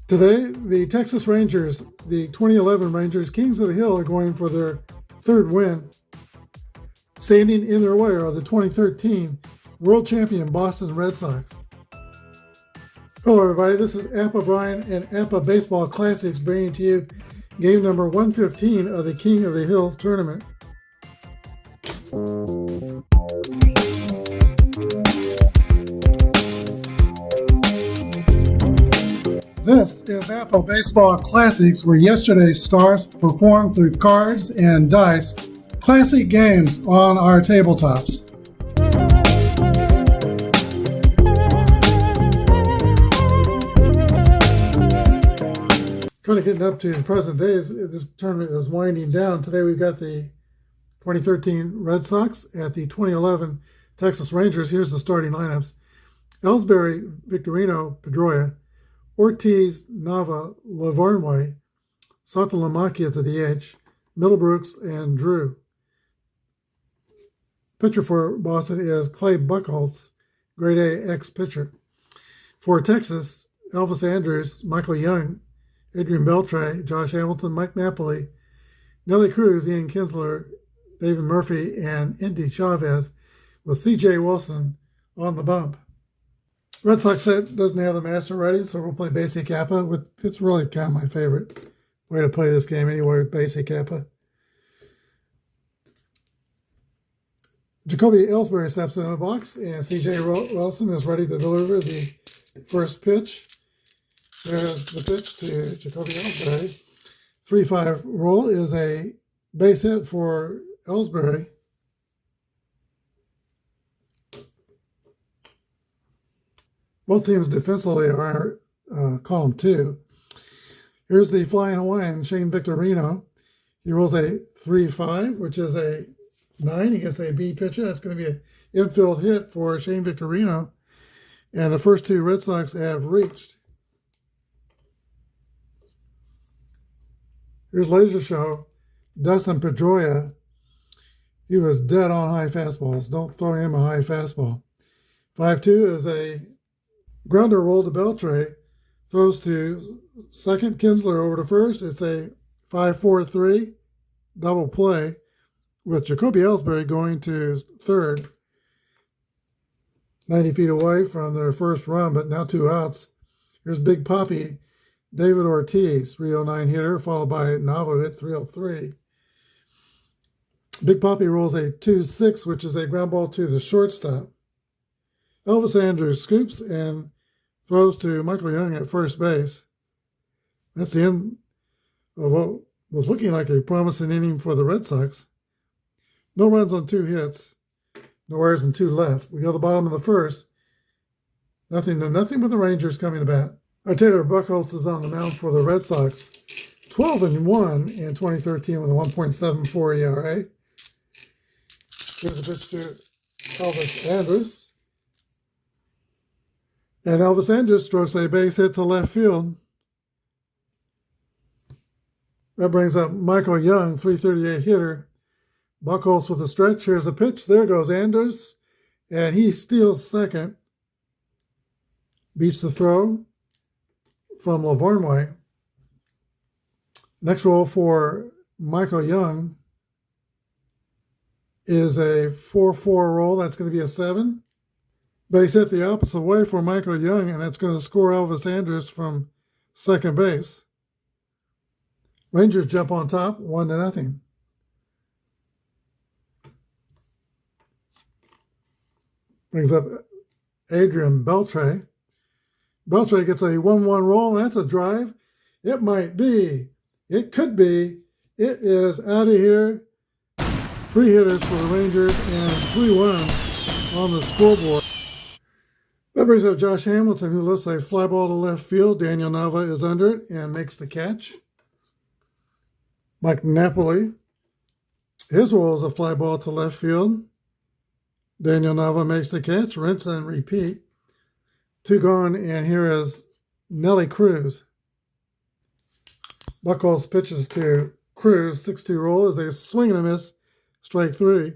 Today, the Texas Rangers, the 2011 Rangers, Kings of the Hill, are going for their third win. Standing in their way are the 2013 World Champion Boston Red Sox. Hello everybody, this is Apba Brian and Apba Baseball Classics bringing to you game number 115 of the King of the Hill tournament. This is Apba Baseball Classics, where yesterday's stars performed through cards and dice, classic games on our tabletops. Kind of getting up to present days, this tournament is winding down. Today we've got the 2013 Red Sox at the 2011 Texas Rangers. Here's the starting lineups. Ellsbury, Victorino, Pedroia, Ortiz, Nava, Lavarnway, Satalamaki at the DH, Middlebrooks, and Drew. Pitcher for Boston is Clay Buchholz, grade A ex-pitcher. For Texas, Elvis Andrus, Michael Young, Adrian Beltre, Josh Hamilton, Mike Napoli, Nelly Cruz, Ian Kinsler, David Murphy, and Indy Chavez, with C.J. Wilson on the bump. Red Sox set doesn't have the master ready, so we'll play basic Apba. It's really kind of my favorite way to play this game anyway, with basic Apba. Jacoby Ellsbury steps into the box, and C.J. Wilson is ready to deliver the first pitch. There's the pitch to Jacoby Ellsbury. 3-5 roll is a base hit for Ellsbury. Both teams defensively are column 2. Here's the Flying Hawaiian, Shane Victorino. He rolls a 3-5, which is a 9 against a B pitcher. That's going to be an infield hit for Shane Victorino. And the first two Red Sox have reached. Here's Laser Show, Dustin Pedroia. He was dead on high fastballs. Don't throw him a high fastball. 5-2 is a grounder roll to Beltre. Throws to second, Kinsler over to first. It's a 5-4-3 double play with Jacoby Ellsbury going to third. 90 feet away from their first run, but now 2 outs. Here's Big Papi, David Ortiz, 309 hitter, followed by Nava at 303. Big Papi rolls a 2-6, which is a ground ball to the shortstop. Elvis Andrus scoops and throws to Michael Young at first base. That's the end of what was looking like a promising inning for the Red Sox. No runs on 2 hits, no errors and 2 left. We go to the bottom of the first. Nothing to nothing with the Rangers coming to bat. Our Taylor Buchholz is on the mound for the Red Sox. 12-1 in 2013 with a 1.74 ERA. Here's a pitch to Elvis Andrus. And Elvis Andrus strokes a base hit to left field. That brings up Michael Young, 338 hitter. Buchholz with a stretch. Here's the pitch. There goes Andrus. And he steals second. Beats the throw from Lavarnway. Next roll for Michael Young is a 4-4 roll. That's going to be a 7. Base hit the opposite way for Michael Young, and that's going to score Elvis Andrus from second base. Rangers jump on top, 1-0. Brings up Adrian Beltre. Beltre gets a 1-1 roll. That's a drive. It might be. It could be. It is out of here. 3 hitters for the Rangers and 3 runs on the scoreboard. That brings up Josh Hamilton, who lifts a fly ball to left field. Daniel Nava is under it and makes the catch. Mike Napoli, his roll is a fly ball to left field. Daniel Nava makes the catch. Rinse and repeat. 2 gone, and here is Nelly Cruz. Buchholz pitches to Cruz. 6-2 roll is a swing and a miss, strike 3.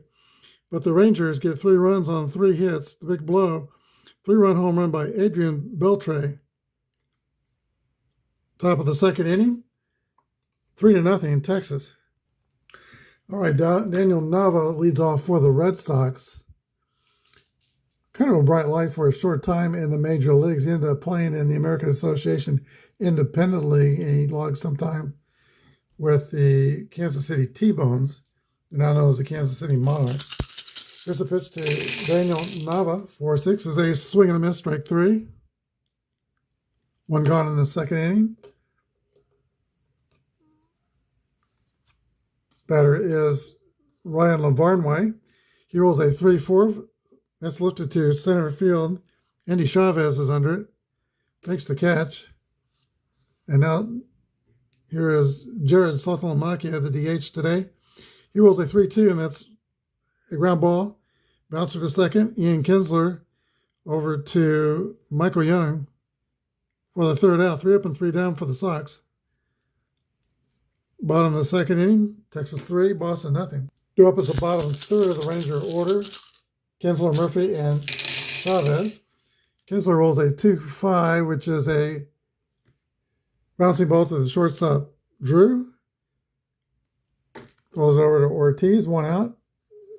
But the Rangers get 3 runs on 3 hits. The big blow. 3-run home run by Adrian Beltre. Top of the second inning, 3-0 Texas. All right, Daniel Nava leads off for the Red Sox. Kind of a bright light for a short time in the major leagues. He ended up playing in the American Association Independent League, and he logged some time with the Kansas City T-Bones, now known as the Kansas City Monarchs. Here's a pitch to Daniel Nava. 4-6 is a swing and a miss, strike 3. One gone in the second inning. Batter is Ryan Lavarnway. He rolls a 3-4. That's lifted to center field. Andy Chavez is under it. Makes the catch. And now here is Jared Saltalamacchia, the DH today. He rolls a 3-2, and that's a ground ball. Bouncer to second. Ian Kinsler over to Michael Young for the third out. 3 up and 3 down for the Sox. Bottom of the second inning, Texas 3, Boston nothing. Due up at the bottom third of the Ranger order, Kinsler, Murphy, and Chavez. Kinsler rolls a 2-5, which is a bouncing ball to the shortstop, Drew. Throws it over to Ortiz, 1 out.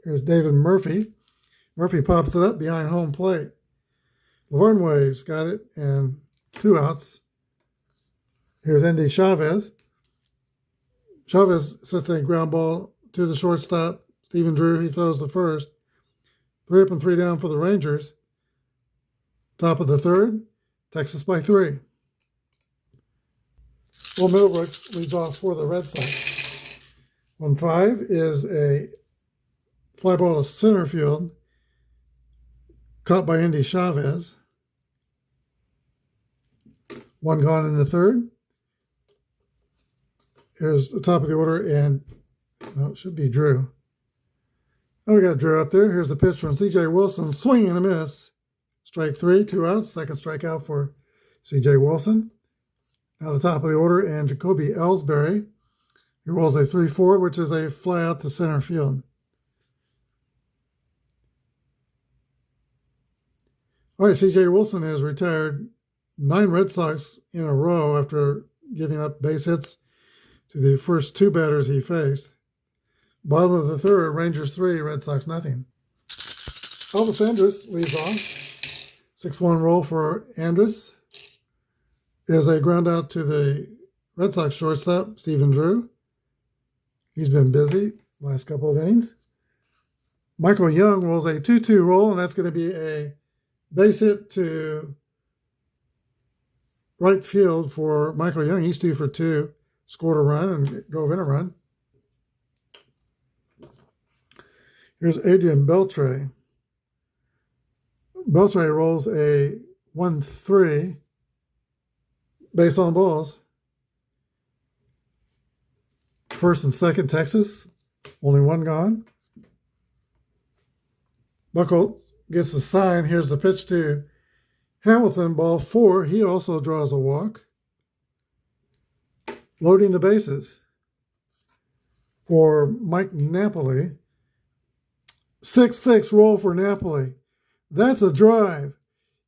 Here's David Murphy. Murphy pops it up behind home plate. Lavarnway's got it, and 2 outs. Here's Andy Chavez. Chavez sets a ground ball to the shortstop, Stephen Drew. He throws the first. 3 up and 3 down for the Rangers. Top of the third, Texas by 3. Will Middlebrooks leads off for the Red Sox. 1-5 is a fly ball to center field, caught by Andy Chavez. 1 gone in the third. Here's the top of the order, and it should be Drew. Oh, we got Drew up there. Here's the pitch from C.J. Wilson. Swing and a miss. Strike 3, 2 outs. Second strikeout for C.J. Wilson. Now the top of the order, and Jacoby Ellsbury. He rolls a 3-4, which is a fly out to center field. All right, C.J. Wilson has retired 9 Red Sox in a row after giving up base hits to the first 2 batters he faced. Bottom of the third, Rangers 3, Red Sox nothing. Elvis Andrus leads off. 6-1 roll for Andrus. Is a ground out to the Red Sox shortstop, Stephen Drew. He's been busy last couple of innings. Michael Young rolls a 2-2 roll, and that's going to be a base hit to right field for Michael Young. He's 2 for 2. Scored a run and drove in a run. Here's Adrian Beltre. Beltre rolls a 1-3. Base on balls. First and second, Texas. Only 1 gone. Buckle gets the sign. Here's the pitch to Hamilton, ball 4. He also draws a walk. Loading the bases for Mike Napoli. 6-6 roll for Napoli. That's a drive.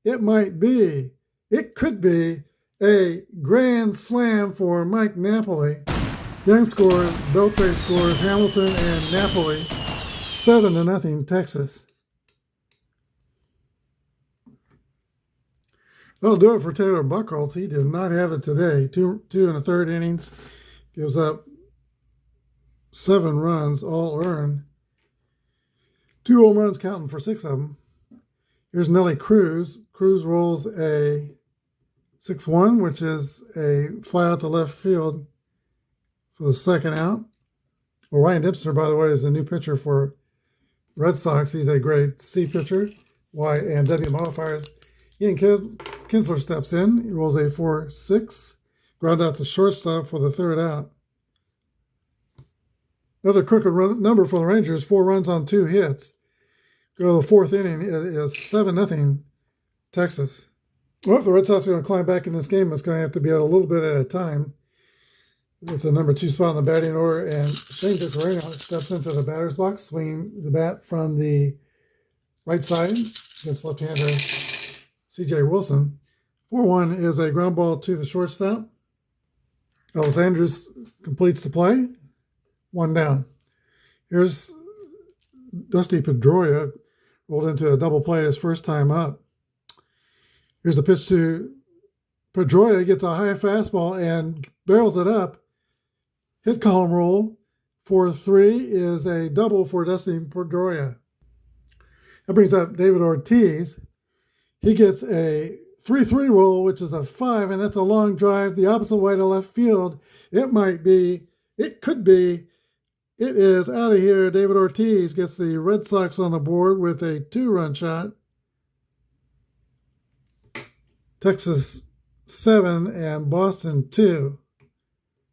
It might be. It could be a grand slam for Mike Napoli. Young scores, Beltre scores, Hamilton and Napoli. 7-0 Texas. That'll do it for Taylor Buchholz. He did not have it today. 2 1/3 innings. Gives up 7 runs, all earned. 2 home runs counting for 6 of them. Here's Nelly Cruz. Cruz rolls a 6-1, which is a fly out to left field for the second out. Well, Ryan Dipster, by the way, is a new pitcher for Red Sox. He's a grade C pitcher. Y and W modifiers. Ian Kinsler steps in. He rolls a 4-6. Ground out to shortstop for the third out. Another crooked number for the Rangers. 4 runs on 2 hits. Go to the 4th inning. It is 7-0 Texas. Well, if the Red Sox are going to climb back in this game, it's going to have to be at a little bit at a time. With the number 2 spot in the batting order, and Shane Victorino steps into the batter's box, swinging the bat from the right side against left-hander C.J. Wilson. 4-1 is a ground ball to the shortstop. Elvis Andrews completes the play. 1 down. Here's Dusty Pedroia, rolled into a double play his first time up. Here's the pitch to Pedroia, gets a high fastball and barrels it up. Hit column roll for 3 is a double for Dusty Pedroia. That brings up David Ortiz. He gets a 3-3 roll, which is a 5, and that's a long drive the opposite way to left field. It is out of here. David Ortiz gets the Red Sox on the board with a 2-run shot. Texas 7 and Boston 2.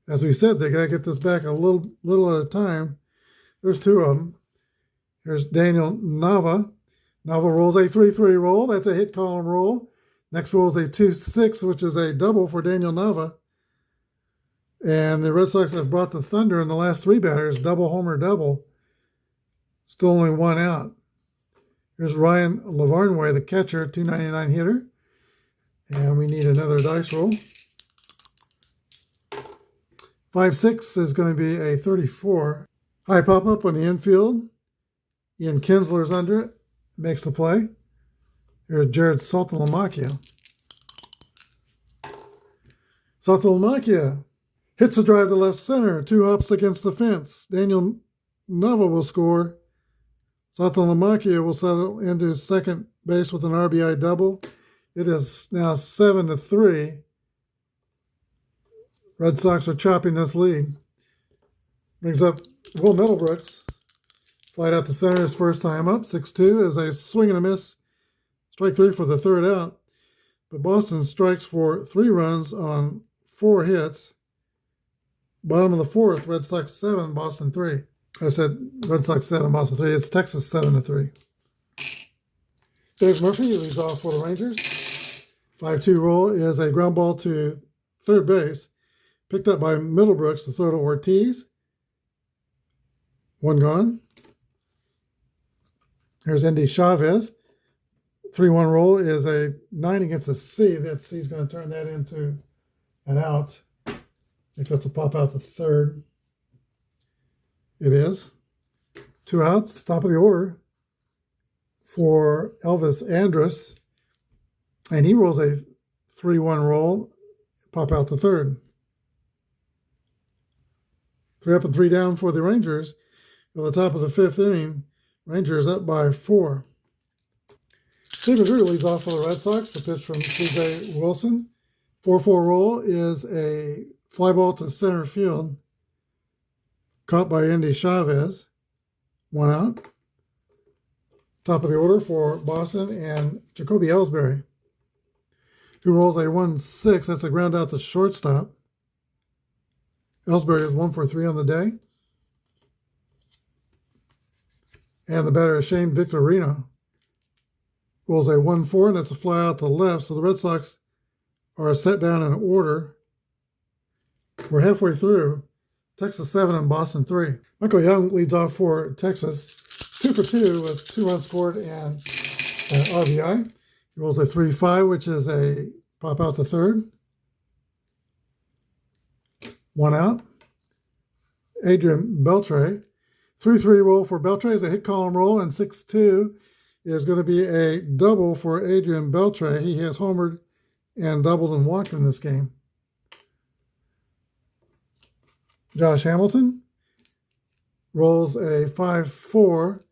As we said, they got to get this back a little at a time. There's 2 of them. Here's Daniel Nava. Nava rolls a 3-3 roll. That's a hit column roll. Next roll is a 2-6, which is a double for Daniel Nava. And the Red Sox have brought the thunder in the last 3 batters. Double homer double. Still only 1 out. Here's Ryan Lavarnway, the catcher, 299 hitter. And we need another dice roll. 5-6 is going to be a 34. High pop-up on the infield. Ian Kinsler's under it. Makes the play. Here's Jared Saltalamacchia. Saltalamacchia hits a drive to left center. 2 hops against the fence. Daniel Nava will score. Saltalamacchia will settle into second base with an RBI double. It is now 7-3. Red Sox are chopping this lead. Brings up Will Middlebrooks. Flight out the center his first time up. 6-2 is a swing and a miss. Strike 3 for the 3rd out. But Boston strikes for 3 runs on 4 hits. Bottom of the 4th, Red Sox 7, Boston 3. I said Red Sox 7, Boston 3. It's Texas 7-3. Dave Murphy leads off for the Rangers. 5-2 roll is a ground ball to third base. Picked up by Middlebrooks to throw to Ortiz. 1 gone. Here's Andy Chavez. 3-1 roll is a 9 against a C. That C's going to turn that into an out. I think that's a pop out to third. It is. 2 outs, top of the order for Elvis Andrus. And he rolls a 3-1 roll, pop out to third. 3 up and 3 down for the Rangers. At the top of the 5th inning, Rangers up by 4. Stephen Drew leads off for the Red Sox. The pitch from C.J. Wilson. 4-4 roll is a fly ball to center field. Caught by Andy Chavez. 1 out. Top of the order for Boston and Jacoby Ellsbury, who rolls a 1-6. That's a ground out to shortstop. Ellsbury is 1 for 3 on the day. And the batter is Shane Victorino. Rolls a 1-4, and that's a fly out to left. So the Red Sox are set down in order. We're halfway through. Texas 7 and Boston 3. Michael Young leads off for Texas. 2 for 2 with 2 runs scored and an RBI. He rolls a 3-5, which is a pop out to third. 1 out. Adrian Beltre. 3-3 roll for Beltre is a hit column roll, and 6-2 is going to be a double for Adrian Beltre. He has homered and doubled and walked in this game. Josh Hamilton rolls a 5-4.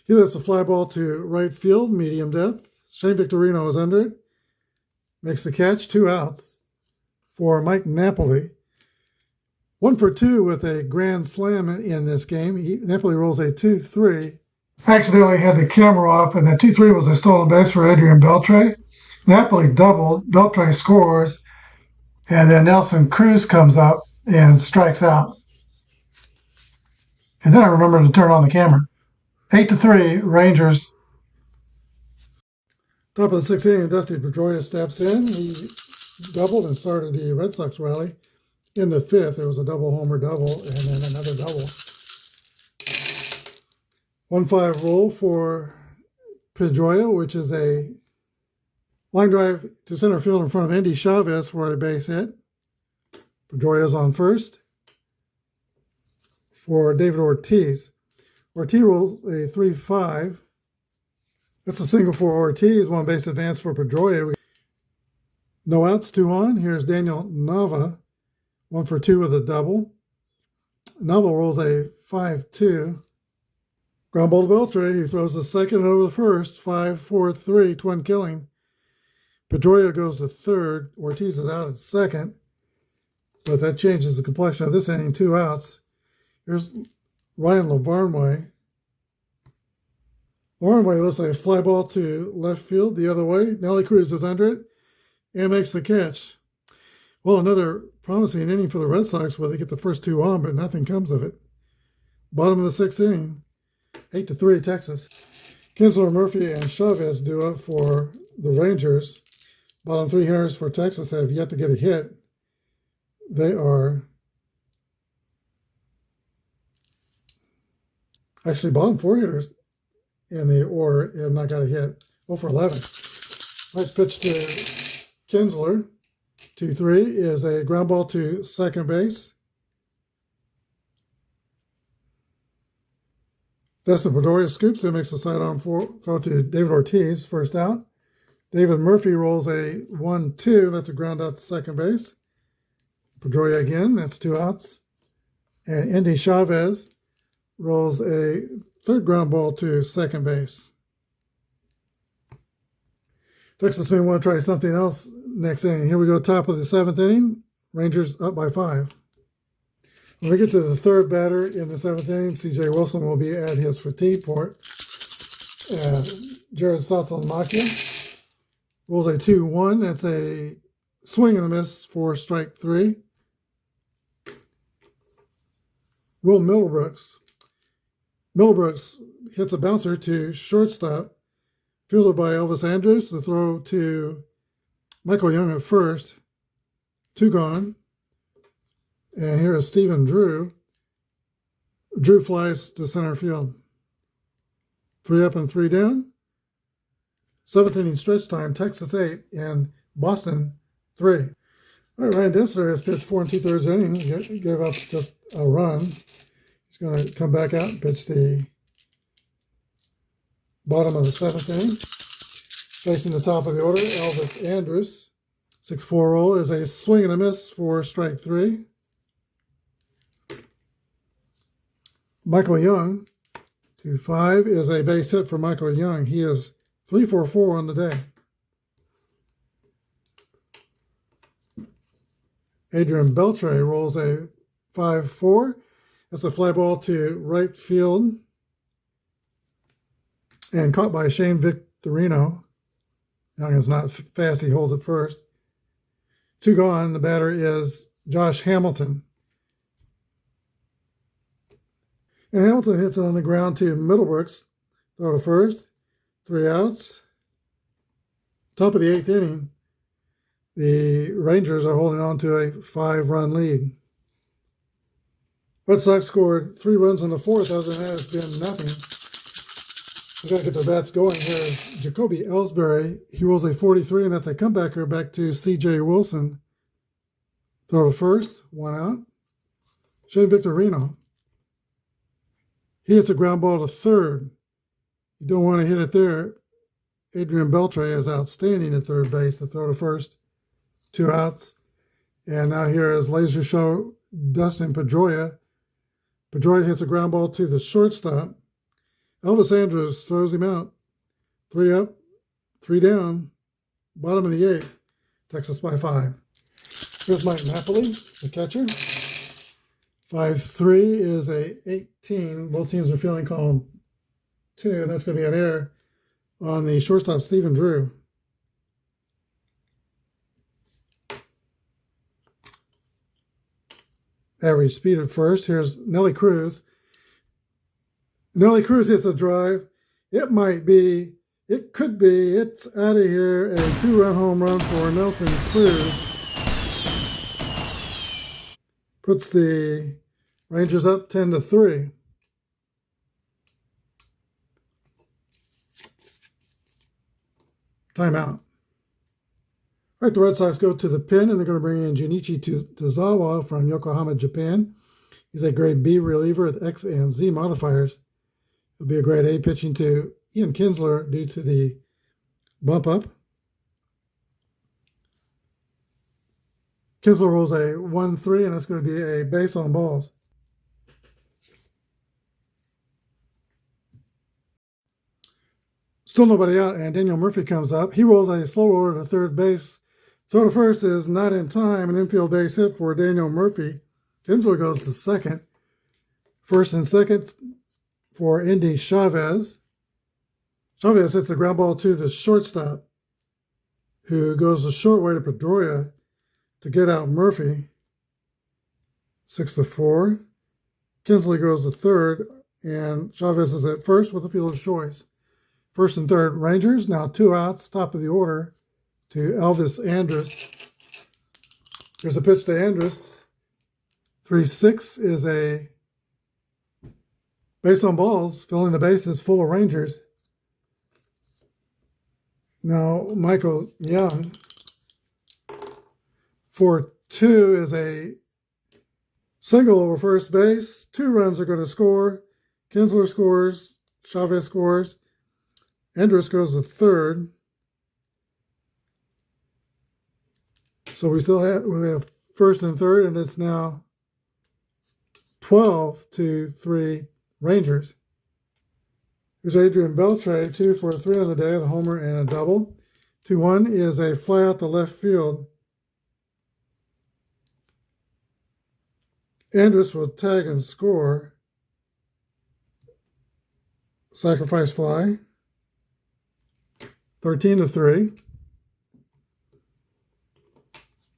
He lifts a fly ball to right field, medium depth. Shane Victorino is under it. Makes the catch, 2 outs for Mike Napoli. 1 for 2 with a grand slam in this game. Napoli rolls a 2-3. Accidentally had the camera up, and that 2-3 was a stolen base for Adrian Beltre. Napoli doubled. Beltre scores, and then Nelson Cruz comes up and strikes out. And then I remember to turn on the camera. 8-3, Rangers. Top of the 6th inning, Dusty Pedroia steps in. He doubled and started the Red Sox rally. In the 5th, it was a double homer double and then another double. 1-5 roll for Pedroia, which is a Line drive to center field in front of Andy Chavez for a base hit. Pedroia's on first for David Ortiz. Ortiz rolls a 3-5. That's a single for Ortiz, one base advance for Pedroia. No outs, 2 on. Here's Daniel Nava, 1 for 2 with a double. Nava rolls a 5-2. Ground ball to Beltre. He throws the second over the first. 5-4-3, twin killing. Pedroia goes to third. Ortiz is out at second. But that changes the complexion of this inning. 2 outs. Here's Ryan Lavarnway. Lavarnway lifts a fly ball to left field the other way. Nelly Cruz is under it and makes the catch. Well, another promising inning for the Red Sox where they get the first 2 on, but nothing comes of it. Bottom of the 6th inning. 8-3 Texas. Kinsler, Murphy, and Chavez do up for the Rangers. Bottom 3 hitters for Texas have yet to get a hit. They are actually bottom 4 hitters in the order have not got a hit. 0 for 11. Nice pitch to Kinsler. 2-3 is a ground ball to second base. Dustin Pedroia scoops and makes a sidearm throw to David Ortiz, first out. David Murphy rolls a 1-2. That's a ground out to second base. Pedroia again. That's 2 outs. And Andy Chavez rolls a third ground ball to second base. Texas may want to try something else next inning. Here we go, top of the 7th inning. Rangers up by 5. When we get to the third batter in the 7th inning, C.J. Wilson will be at his fatigue port. Jared Saltalamacchia rolls a 2-1. That's a swing and a miss for strike 3. Will Middlebrooks. Middlebrooks hits a bouncer to shortstop, fielded by Elvis Andrus. The throw to Michael Young at first. 2 gone. And here is Stephen Drew. Drew flies to center field. 3 up and 3 down. 7th inning stretch time, Texas 8 and Boston 3. All right, Ryan Dempster has pitched 4 2/3 innings. He gave up just a run. He's going to come back out and pitch the bottom of the 7th inning. Facing the top of the order, Elvis Andrus. 6-4 roll is a swing and a miss for strike 3. Michael Young, 2-5, is a base hit for Michael Young. He is 3 for 4 on the day. Adrian Beltre rolls a 5-4. That's a fly ball to right field and caught by Shane Victorino. Young is not fast. He holds it first. 2 gone. The batter is Josh Hamilton. And Hamilton hits it on the ground to Middlebrooks. Throw to first. 3 outs. Top of the 8th inning. The Rangers are holding on to a 5-run lead. Red Sox scored 3 runs in the 4th. Other than that, it's been nothing. We've got to get their bats going. Here's Jacoby Ellsbury. He rolls a 43, and that's a comebacker back to C.J. Wilson. Throw to first. 1 out. Shane Victorino. He hits a ground ball to third. You don't want to hit it there. Adrian Beltre is outstanding at third base to throw to first. 2 outs. And now here is Laser Show Dustin Pedroia. Pedroia hits a ground ball to the shortstop. Elvis Andrus throws him out. 3 up, 3 down. Bottom of the 8th. Texas by 5. Here's Mike Napoli, the catcher. 5-3 is a 18. Both teams are feeling column 2. That's going to be an error on the shortstop, Stephen Drew. Average speed at first. Here's Nelly Cruz. Nelly Cruz hits a drive. It might be, it could be, it's out of here. A 2-run home run for Nelson Cruz. Puts the Rangers up 10-3. Timeout. All right, the Red Sox go to the pen, and they're going to bring in Junichi Tozawa from Yokohama, Japan. He's a grade B reliever with X and Z modifiers. He'll be a grade A pitching to Ian Kinsler due to the bump up. Kinsler rolls a 1-3, and that's going to be a base on balls. Still nobody out, and Daniel Murphy comes up. He rolls a slow roller to third base. Throw to first is not in time. An infield base hit for Daniel Murphy. Kinsler goes to second. First and second for Indy Chavez. Chavez hits a ground ball to the shortstop, who goes the short way to Pedroia to get out Murphy. 6-4. Kinsley goes to third, and Chavez is at first with a fielder's choice. First and third, Rangers. Now 2 outs, top of the order to Elvis Andrus. There's a pitch to Andrus. 3-6 is a base on balls, filling the bases full of Rangers. Now Michael Young. 4-2 is a single over first base. 2 runs are going to score. Kinsler scores. Chavez scores. Andrus goes to third. So we have first and third, and it's now 12-3 Rangers. Here's Adrian Beltre, 2 for 3 on the day, the homer and a double. 2-1 is a fly out the left field. Andrus will tag and score. Sacrifice fly. 13-3.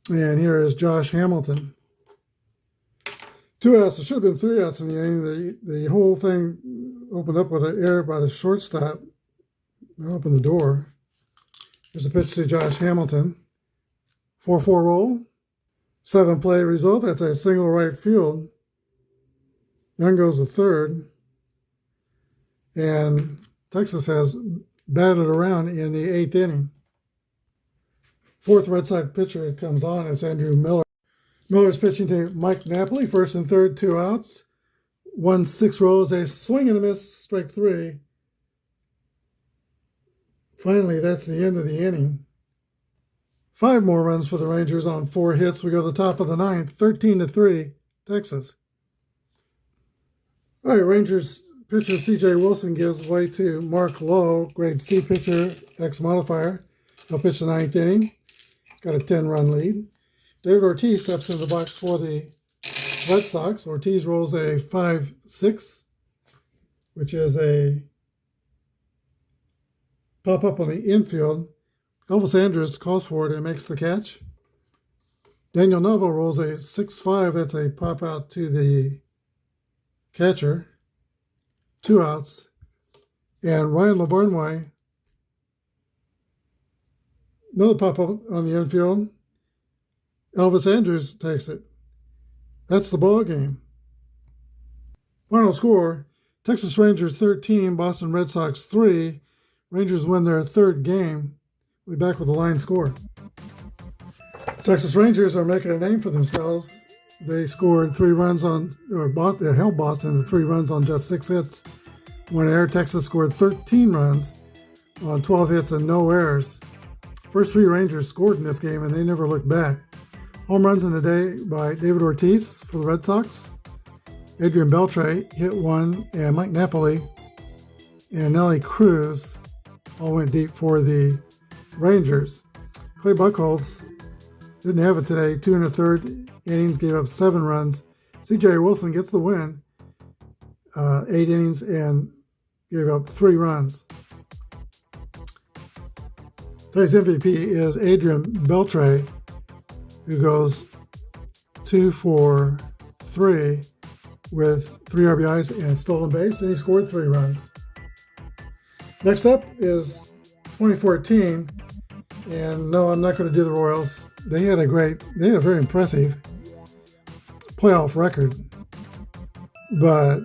And here is Josh Hamilton. 2 outs. It should have been 3 outs in the inning. The whole thing opened up with an error by the shortstop. I opened the door. Here's a pitch to Josh Hamilton. 4-4 roll. 7 play result. That's a single right field. Young goes to third. And Texas has batted around in the 8th inning. 4th Red Sox pitcher comes on. It's Andrew Miller. Miller's pitching to Mike Napoli. First and third, 2 outs. 1-6 rolls, a swing and a miss, strike 3. Finally, that's the end of the inning. 5 more runs for the Rangers on 4 hits. We go to the top of the 9th, 13-3, Texas. All right, Rangers pitcher C.J. Wilson gives way to Mark Lowe, grade C pitcher, X modifier. He'll pitch the 9th inning. Got a 10-run lead. David Ortiz steps into the box for the Red Sox. Ortiz rolls a 5-6, which is a pop-up on the infield. Elvis Andrus calls for it and makes the catch. Daniel Novo rolls a 6-5. That's a pop-out to the catcher. 2 outs. And Ryan Lavarnway, another pop-up on the infield. Elvis Andrus takes it. That's the ball game. Final score, Texas Rangers 13, Boston Red Sox 3. Rangers win their 3rd game. We'll be back with the line score. Texas Rangers are making a name for themselves. They scored 3 runs they held Boston to 3 runs on just 6 hits. 1 error. Texas scored 13 runs on 12 hits and no errors. First 3 Rangers scored in this game, and they never looked back. Home runs in the day by David Ortiz for the Red Sox. Adrian Beltre hit 1, and Mike Napoli and Nelly Cruz all went deep for the Rangers. Clay Buchholz didn't have it today. 2 1/3 innings, gave up 7 runs. C.J. Wilson gets the win. 8 innings and gave up 3 runs. Today's MVP is Adrian Beltre, who goes 2 for 3 with 3 RBIs and a stolen base, and he scored 3 runs. Next up is 2014, and no, I'm not going to do the Royals. They had a very impressive playoff record, but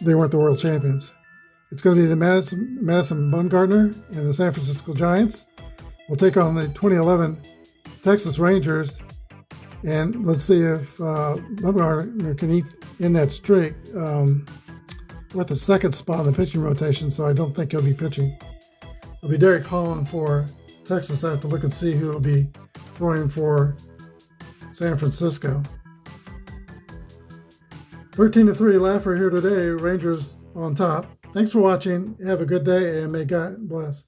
they weren't the world champions. It's going to be the Madison Bumgarner and the San Francisco Giants. will take on the 2011 Texas Rangers. And let's see if Bumgarner can end that streak. We're at the second spot in the pitching rotation, so I don't think he'll be pitching. It'll be Derek Holland for Texas. I have to look and see who will be throwing for San Francisco. 13-3, Laffer here today. Rangers on top. Thanks for watching. Have a good day, and may God bless.